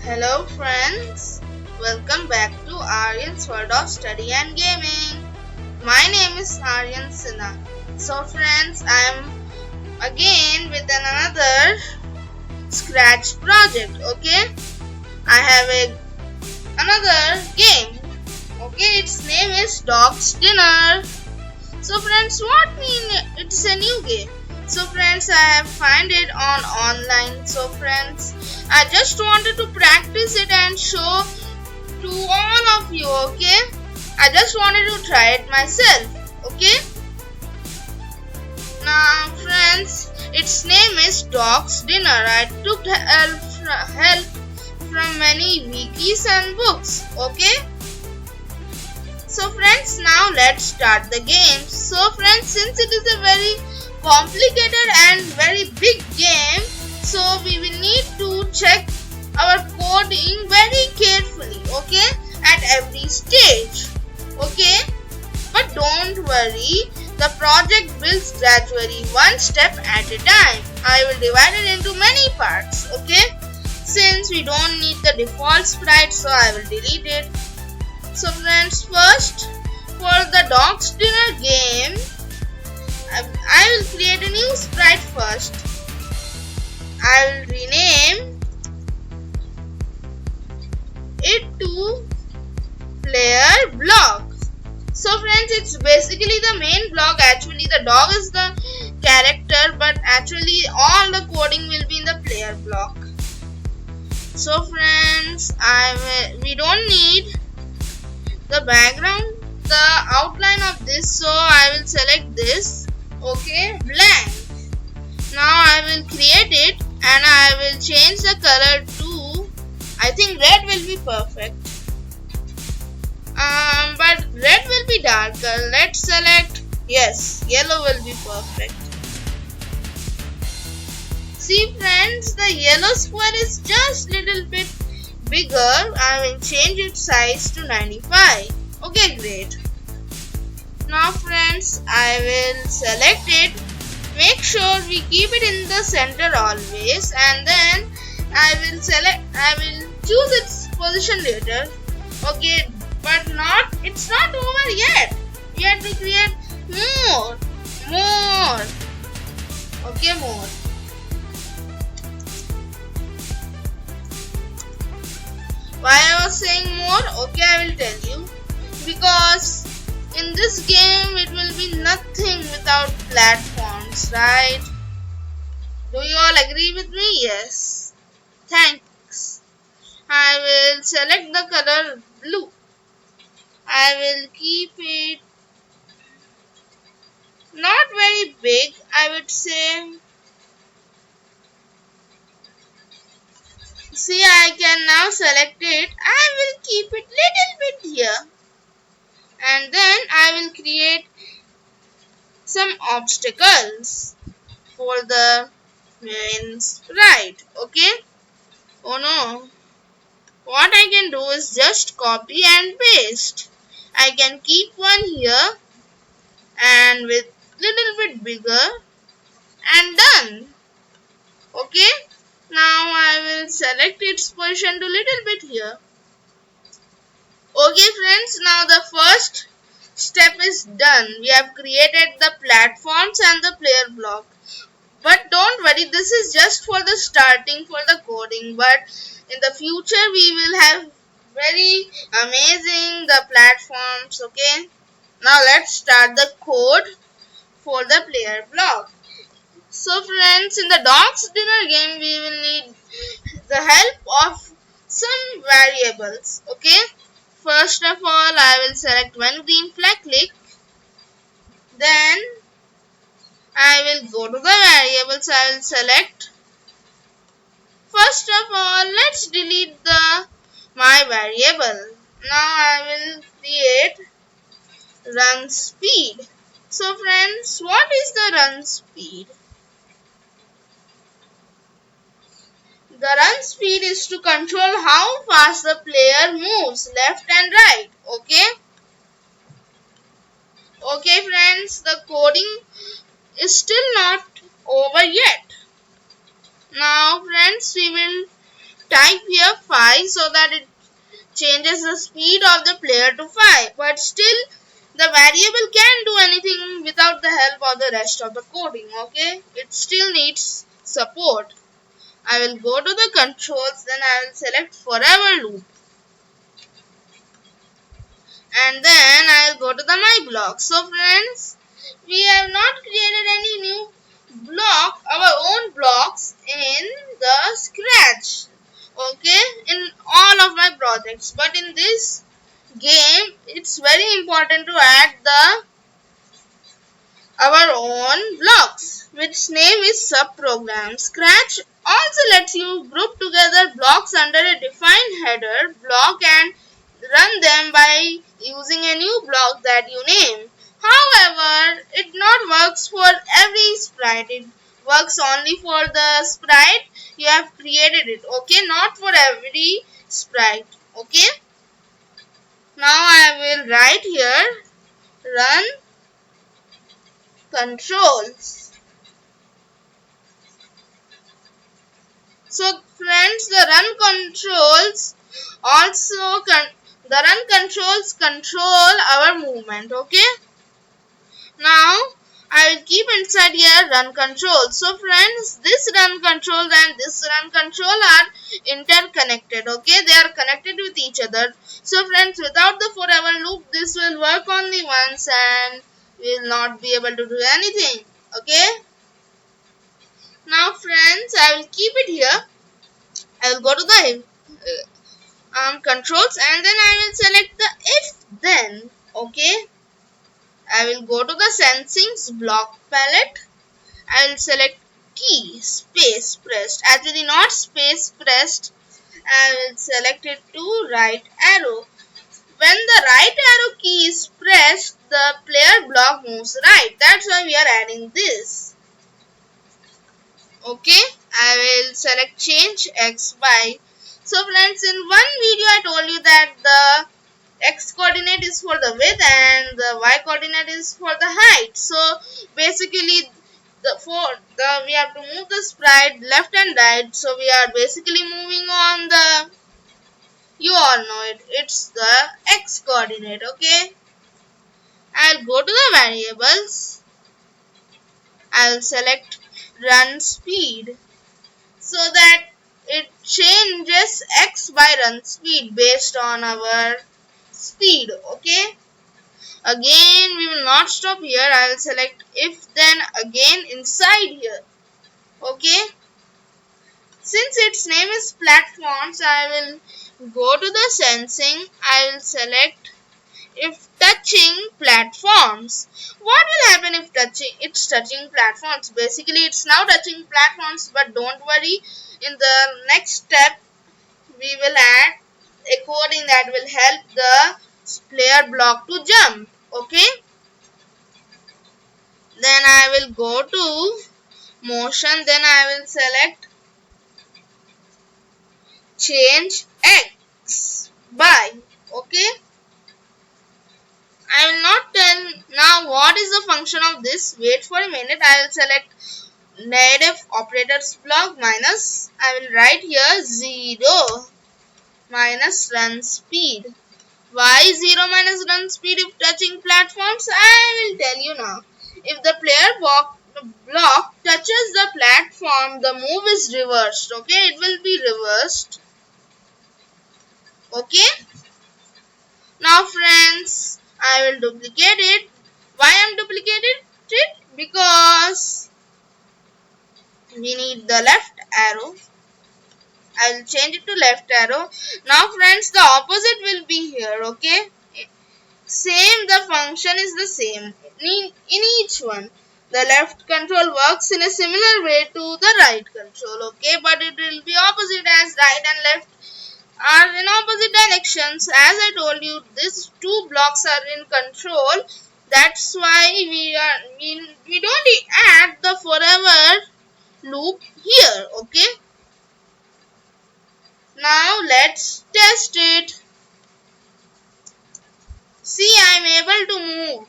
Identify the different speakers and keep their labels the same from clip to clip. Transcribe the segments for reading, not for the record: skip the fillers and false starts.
Speaker 1: Hello friends, welcome back to Aryan's World of Study and Gaming. My name is Aryan Sinha. So friends, I am again with another Scratch project, okay? I have another game, okay? Its name is Dog's Dinner. So friends, what mean it's a new game? So friends, I have found it on online. So friends, I just wanted to practice it and show to all of you, okay? I just wanted to try it myself, okay? Now friends, its name is Dog's Dinner. I took help from many wikis and books, okay? So friends, now let's start the game. So friends, since it is a very complicated and very big game, so we will need to check our coding very carefully, okay, at every stage, okay? But don't worry, the project builds gradually, one step at a time. I will divide it into many parts, okay? Since we don't need the default sprite, so I will delete it. So friends, first for the Dog's Dinner game, I will create a new sprite first. I will rename it to player block. So friends, it's basically the main block. Actually the dog is the character, but actually all the coding will be in the player block. So friends, we don't need the background, the outline of this, so I will select this, okay, blank. Now I will create it and I will change the color to, I think red will be perfect, but red will be darker. Let's select, yes, yellow will be perfect. See friends, the yellow square is just little bit bigger. I will change its size to 95. Okay, great. Now friends, I will select it. Make sure we keep it in the center always, and then I will choose its position later. Okay, but it's not over yet. We have to create more. Okay, more. Why I was saying more? Okay, I will tell you. Because in this game it will be nothing without platforms, right? Do you all agree with me? Yes. Thanks. I will select the color blue. I will keep it not very big, I would say. See, I can now select it. I will keep it little bit here. And then I will create some obstacles for the main sprite, okay? Oh no. What I can do is just copy and paste. I can keep one here and with little bit bigger and done. Okay? Now I will select its position to little bit here. Okay friends, now the first step is done. We have created the platforms and the player block. But don't worry, this is just for the starting, for the coding. But in the future we will have very amazing the platforms, okay? Now let's start the code for the player block. So friends, in the Dog's Dinner game we will need the help of some variables, okay? First of all, I will select one green flag, click. Then I will go to the variables. I will select. First of all, let's delete my variable. Now I will create run speed. So friends, what is the run speed? The run speed is to control how fast the player moves left and right, okay? Okay friends, the coding is still not over yet. Now friends, we will type here 5 so that it changes the speed of the player to 5. But still, the variable can do anything without the help of the rest of the coding. Okay, it still needs support. I will go to the controls, then I will select forever loop. And then I will go to the my block. So friends, we have not created any new block, our own blocks in the Scratch. Okay, in all of my projects. But in this game, it's very important to add our own blocks, which name is subprogram. Scratch also lets you group together blocks under a defined header block and run them by using a new block that you name. However, it not works for every sprite. It works only for the sprite you have created it. Okay, not for every sprite. Okay. Now I will write here run controls. So friends, the run controls also control our movement. Okay. Now I will keep inside here run control. So friends, this run control and this run control are interconnected. Okay, they are connected with each other. So friends, without the forever loop, this will work only once and we will not be able to do anything. Okay. Now friends, I will keep it here. I will go to the controls and then I will select the if then. Okay. I will go to the sensings block palette. I will select key space pressed. Actually not space pressed. I will select it to right arrow. When the right arrow key is pressed, the player block moves right. That's why we are adding this. Okay, I will select change x, y. So friends, in one video I told you that the x coordinate is for the width and the y coordinate is for the height. So basically we have to move the sprite left and right. So we are basically moving on the, you all know it, it's the x coordinate. Okay, I'll go to the variables. I'll select run speed so that it changes x by run speed based on our speed. Okay, again we will not stop here. I will select if then again inside here. Okay, since its name is platforms, I will go to the sensing. I will select if touching platforms. What will happen if it's touching platforms? Basically it's now touching platforms, but don't worry, in the next step we will add a coding that will help the player block to jump. Okay, then I will go to motion, then I will select change x by. Okay, I will not tell now what is the function of this. Wait for a minute. I will select negative operators block minus. I will write here 0 minus run speed. Why 0 minus run speed if touching platforms? I will tell you now. If the player block touches the platform, the move is reversed. Okay, it will be reversed. Okay. Now friends, I will duplicate it. Why I am duplicated it? Because we need the left arrow. I will change it to left arrow. Now friends, the opposite will be here. Okay, same, the function is the same in each one. The left control works in a similar way to the right control. Okay, but it will be opposite, as right and left are in opposite directions. As I told you, these two blocks are in control. That's why we don't add the forever loop here. Okay, now let's test it. See, I am able to move,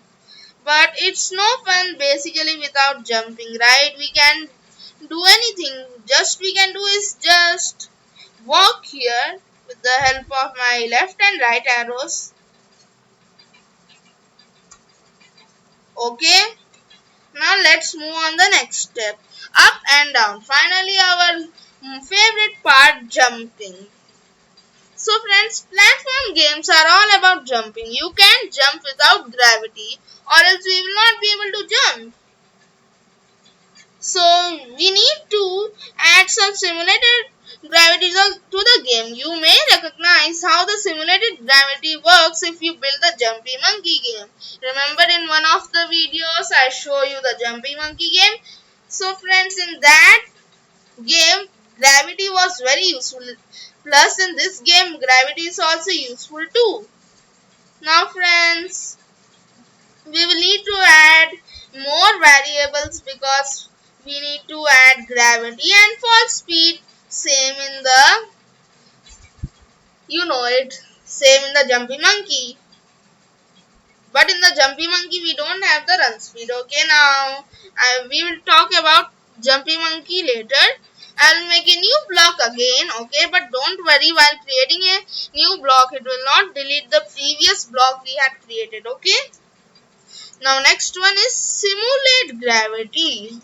Speaker 1: but it's no fun basically without jumping, right? We can do anything. We can do is just walk the help of my left and right arrows. Okay. Now let's move on the next step. Up and down. Finally our favorite part, jumping. So friends, platform games are all about jumping. You can't jump without gravity or else we will not be able to jump. So we need to add some simulated gravity to the game. You may recognize how the simulated gravity works if you build the Jumpy Monkey game. Remember in one of the videos I show you the Jumpy Monkey game. So friends, in that game gravity was very useful. Plus in this game gravity is also useful too. Now friends, we will need to add more variables because we need to add gravity and fall speed, same in the, same in the Jumpy Monkey. But in the Jumpy Monkey we don't have the run speed. Okay, now we will talk about Jumpy Monkey later. I will make a new block again, okay, but don't worry, while creating a new block it will not delete the previous block we had created, okay. Now next one is simulate gravity.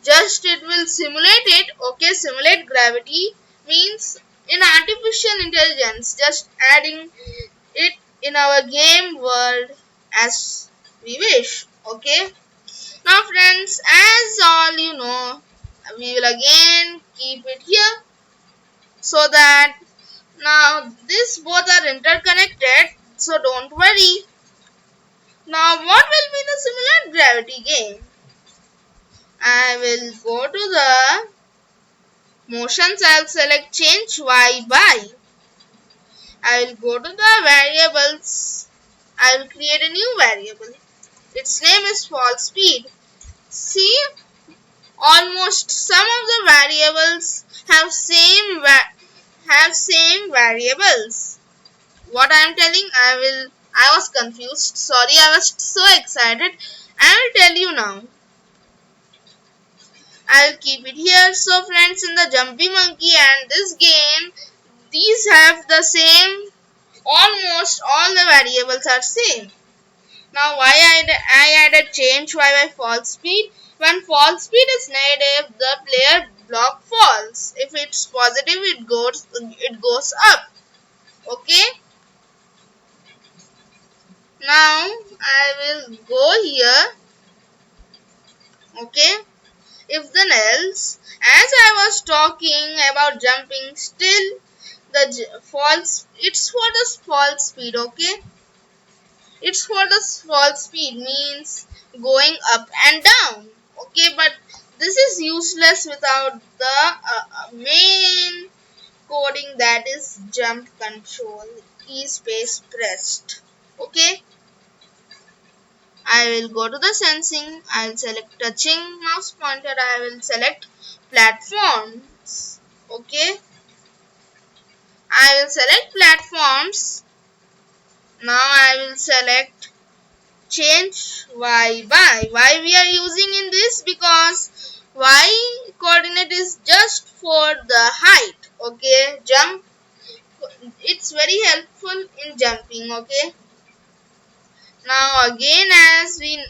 Speaker 1: Just it will simulate it, okay. Simulate gravity means in artificial intelligence, just adding it in our game world as we wish, okay. Now friends, as all you know, we will again keep it here so that now these both are interconnected, so don't worry. Now what will be the simulate gravity game? I will go to the motions. I'll select change y by. I will go to the variables. I will create a new variable. Its name is fall speed. See, almost some of the variables have same variables. What I am telling, I was confused. Sorry, I was so excited. I will tell you now. I will keep it here. So friends, in the Jumpy Monkey and this game, these have the same, almost all the variables are same. Now why I added change y by fall speed? When fall speed is negative, the player block falls. If it's positive, it goes up. Okay. Now I will go here. Okay. If then else, as I was talking about jumping, still it's for the fall speed, okay. It's for the fall speed means going up and down, okay, but this is useless without the main coding, that is jump control, key space pressed, okay. I will go to the sensing. I will select touching mouse pointer. I will select platforms. Okay. I will select platforms. Now I will select change y by. Why we are using in this? Because y coordinate is just for the height. Okay. Jump. It's very helpful in jumping. Okay. Now again, as we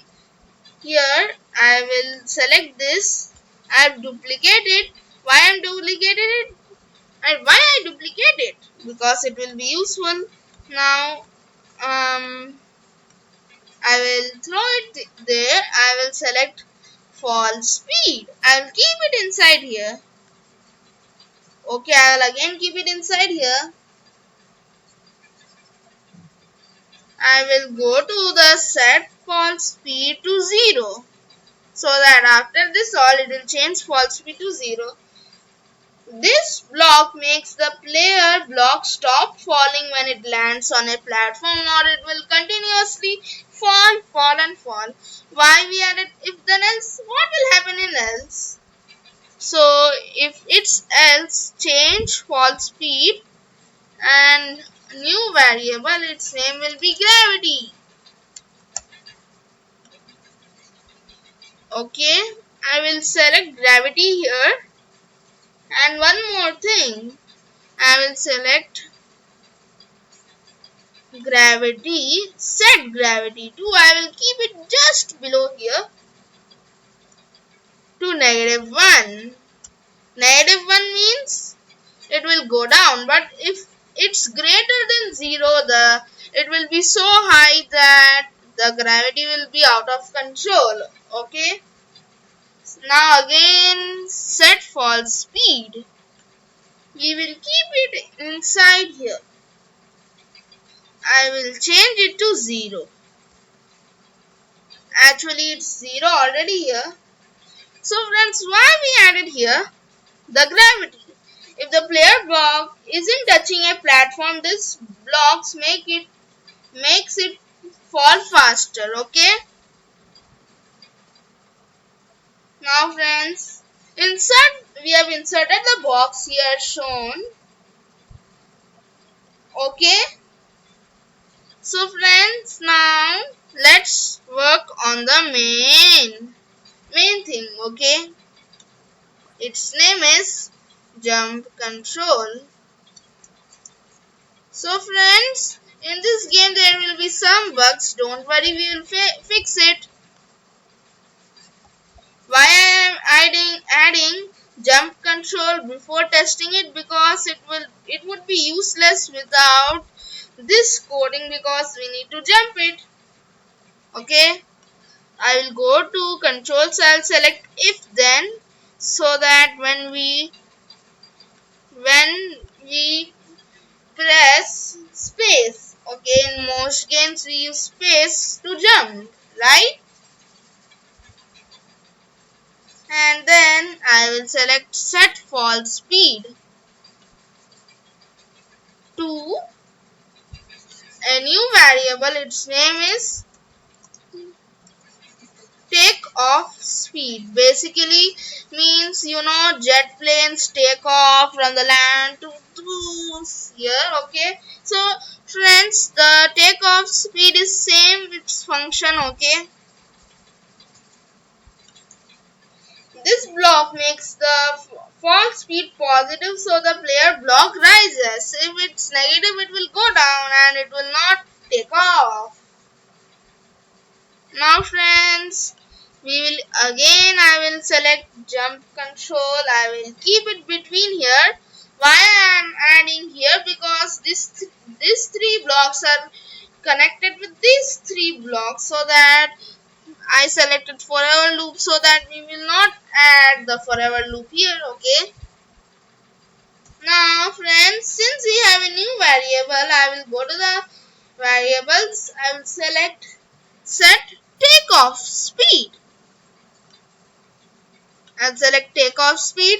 Speaker 1: here, I will select this. I have duplicated it. Why I am duplicated it? And why I duplicate it? Because it will be useful. Now I will throw it there. I will select fall speed. I will keep it inside here. Okay, I will again keep it inside here. I will go to the set fall speed to 0. So that after this all it will change fall speed to 0. This block makes the player block stop falling when it lands on a platform, or it will continuously fall and fall. Why we added if then else? What will happen in else? So if it's else, change fall speed and new variable, its name will be gravity. Okay, I will select gravity here. And one more thing, I will select gravity, set gravity to, I will keep it just below here to -1. -1 means it will go down, but if it's greater than 0, it will be so high that the gravity will be out of control. Okay. Now again set fall speed. We will keep it inside here. I will change it to 0. Actually it's 0 already here. So friends, why we added here the gravity? If the player block isn't touching a platform, this blocks makes it fall faster. Okay. Now friends, we have inserted the box here shown. Okay. So friends, now let's work on the main thing. Okay. Its name is jump control. So friends, in this game there will be some bugs. Don't worry, we will fix it. Why I am adding jump control before testing it? Because it would be useless without this coding, because we need to jump it. Okay. I will go to control cell, select if then, so that when we press space. Okay, in most games we use space to jump, right? And then I will select set fall speed to a new variable. Its name is take off speed. Basically means jet planes take off from the land to here. Okay, so friends, the take off speed is same its function. Okay, this block makes the fall speed positive, so the player block rises. If it's negative, it will go down and it will not take off. Now friends, I will select jump control. I will keep it between here. Why I am adding here? Because these 3 blocks are connected with these 3 blocks, so that I selected forever loop, so that we will not add the forever loop here. Okay. Now friends, since we have a new variable, I will go to the variables. I will select set takeoff speed. I'll select takeoff speed.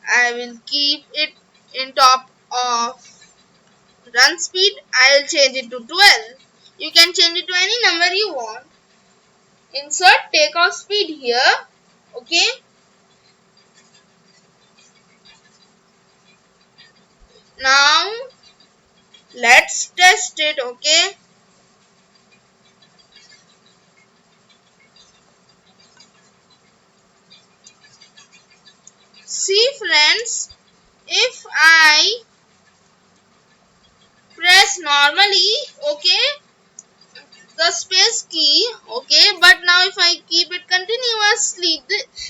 Speaker 1: I will keep it in top of run speed. I will change it to 12. You can change it to any number you want. Insert takeoff speed here. Okay. Now let's test it. Okay. See friends, if I press normally, okay, the space key, okay, but now if I keep it continuously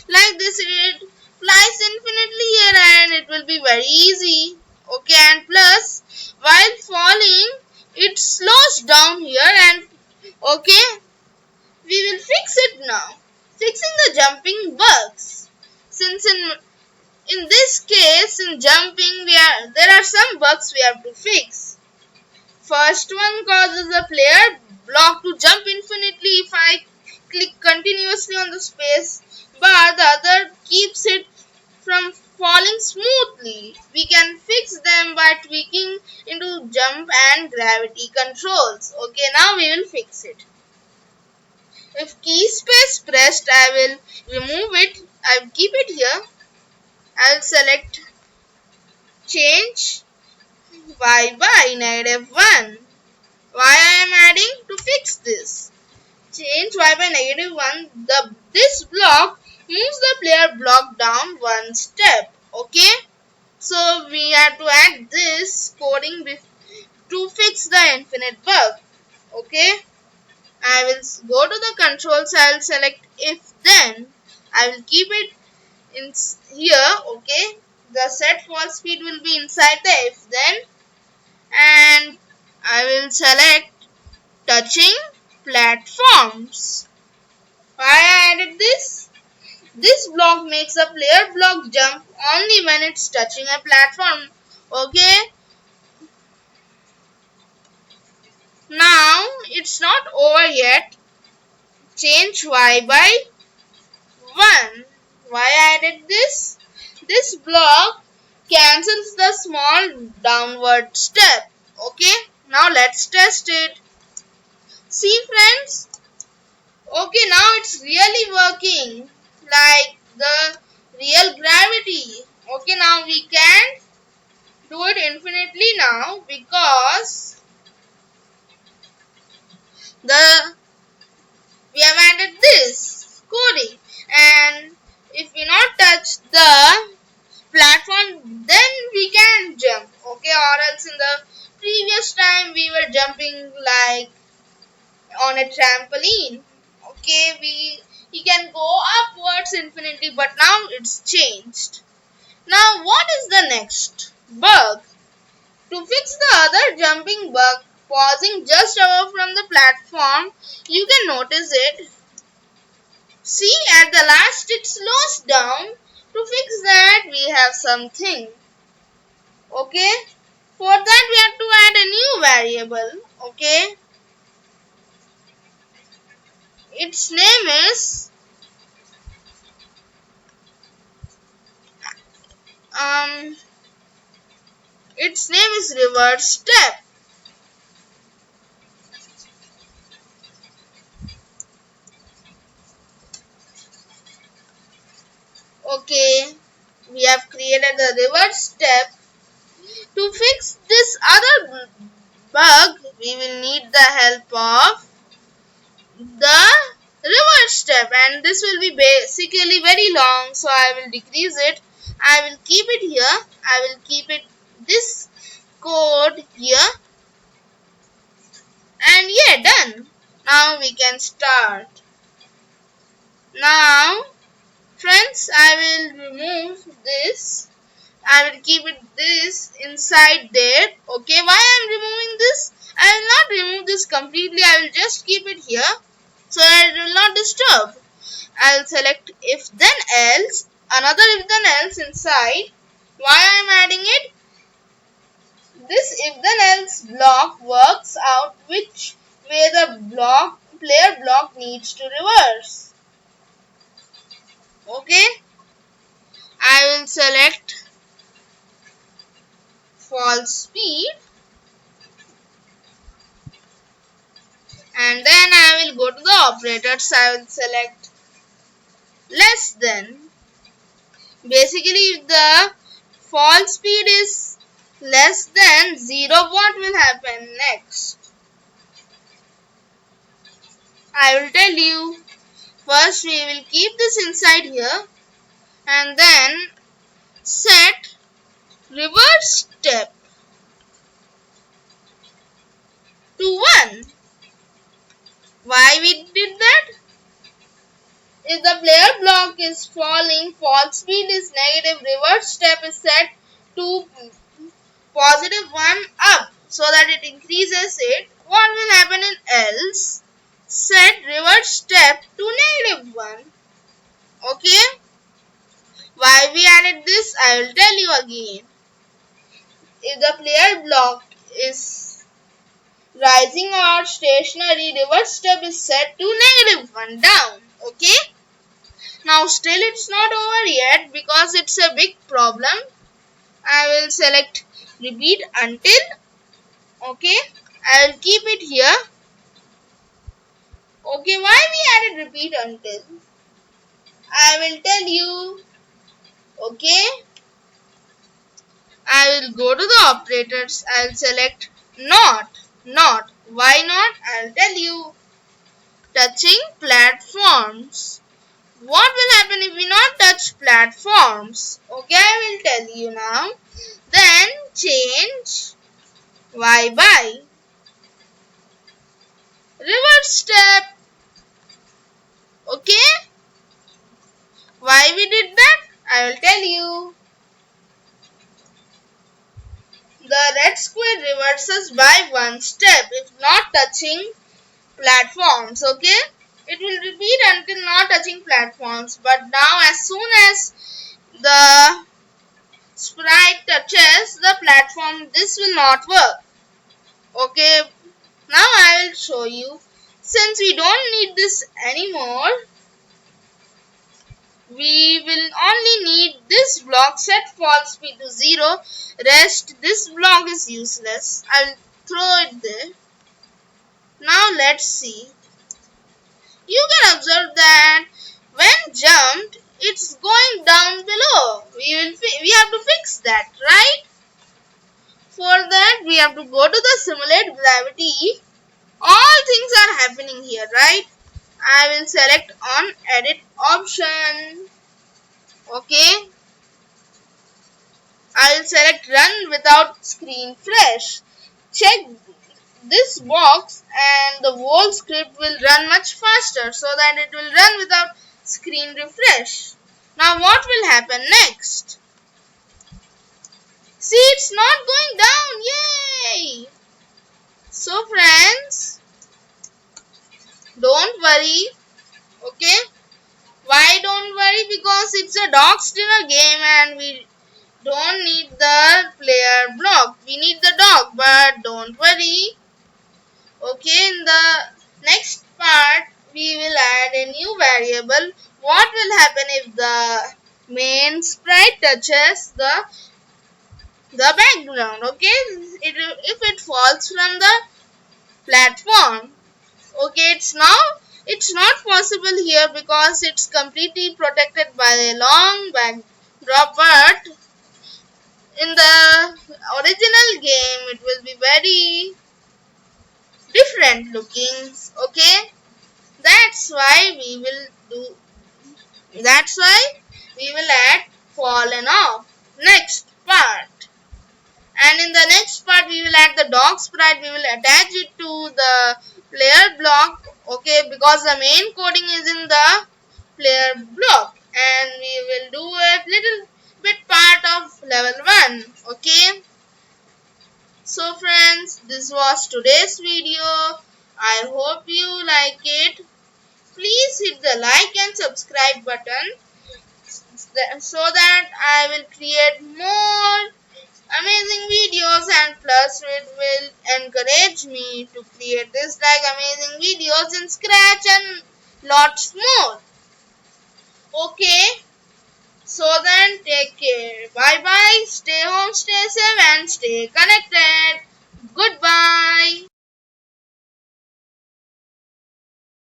Speaker 1: like this, it flies infinitely here and it will be very easy. Okay, and plus while falling it slows down here, and okay, we will fix it now, fixing the jumping bugs. Since in this case, in jumping, there are some bugs we have to fix. First one causes the player block to jump infinitely if I click continuously on the space bar. The other keeps it from falling smoothly. We can fix them by tweaking into jump and gravity controls. Okay, now we will fix it. If key space pressed, I will remove it. I will keep it here. I'll select change y by -1. Why I am adding? To fix this. Change y by -1. This block moves the player block down 1 step. Okay. So I have to add this coding to fix the infinite bug. Okay, I will go to the controls. I will select if then. I will keep it in here. Okay, the set false speed will be inside the if then, and I will select touching platforms. Why I added this? This block makes a player block jump only when it's touching a platform. Okay. Now it's not over yet. Change y by 1. Why I added this? This block cancels the small downward step. Okay. Now let's test it. See friends. Okay, now it's really working like the real gravity. Okay, now we can do it infinitely now because we have added this coding, and if we not touch the platform then we can jump. Okay, or else in the previous time we were jumping like on a trampoline. Okay, we can go upwards infinitely, but now it's changed. Now what is the next bug? To fix the other jumping bug, pausing just above from the platform, you can notice it. See, at the last it slows down. To fix that we have something. Okay, for that we have to add a new variable. Okay, its name is reverse step. Okay, we have created the reverse step. To fix this other bug, we will need the help of the reverse step, and this will be basically very long, so I will decrease it. I will keep it here. I will keep it this code here, and yeah, done. Now we can start. Now friends, I will remove this. I will keep it this inside there. Okay, why I am removing this? I will not remove this completely. I will just keep it here so that it will not disturb. I will select if then else, another if then else inside. Why I am adding it? This if then else block works out which way the player block needs to reverse. Okay, I will select false speed, and then I will go to the operators. I will select less than. Basically, if the false speed is less than 0, what will happen next? I will tell you. First we will keep this inside here, and then set reverse step to 1. Why we did that? If the player block is falling, false speed is negative, reverse step is set to positive 1 up so that it increases it. What will happen in else? Set reverse step to negative 1. Okay. Why we added this? I will tell you again. If the player block is rising or stationary, reverse step is set to negative 1 down. Okay. Now still it's not over yet because it's a big problem. I will select repeat until. Okay. I will keep it here. Okay, why we added repeat until? I will tell you. Okay. I will go to the operators. I will select not. Why not? I will tell you. Touching platforms. What will happen if we not touch platforms? Okay, I will tell you now. Then change y by reverse step. Okay, why we did that? I will tell you. The red square reverses by one step if not touching platforms. Okay, it will repeat until not touching platforms, but now as soon as the sprite touches the platform, this will not work. Okay, now I will show you. Since we don't need this anymore, we will only need this block. Set fall speed to 0. Rest, this block is useless. I will throw it there. Now let's see. You can observe that when jumped, it's going down below. We have to fix that, right? For that, we have to go to the simulate gravity. All things are happening here, right? I will select on edit option. Okay. I will select run without screen fresh. Check this box and the whole script will run much faster so that it will run without screen refresh. Now what will happen next? See, it's not going down. Yay! So friends, don't worry. Okay? Why don't worry? Because it's a dog dinner game and we don't need the player block. We need the dog, but don't worry. Okay, in the next part, we will add a new variable. What will happen if the main sprite touches the background? Okay, if it falls from the platform. Okay, it's not possible here because it's completely protected by a long backdrop, but in the original game it will be very different looking. Okay, that's why we will add fallen off next part. And in the next part we will add the dog sprite. We will attach it to the player block. Okay, because the main coding is in the player block, and we will do a little bit part of level 1. Okay, so friends, this was today's video. I hope you like it. Please hit the like and subscribe button so that I will create more amazing videos, and plus it will encourage me to create this like amazing videos in Scratch and lots more. Okay, so then take care. Bye bye. Stay home, stay safe and stay connected.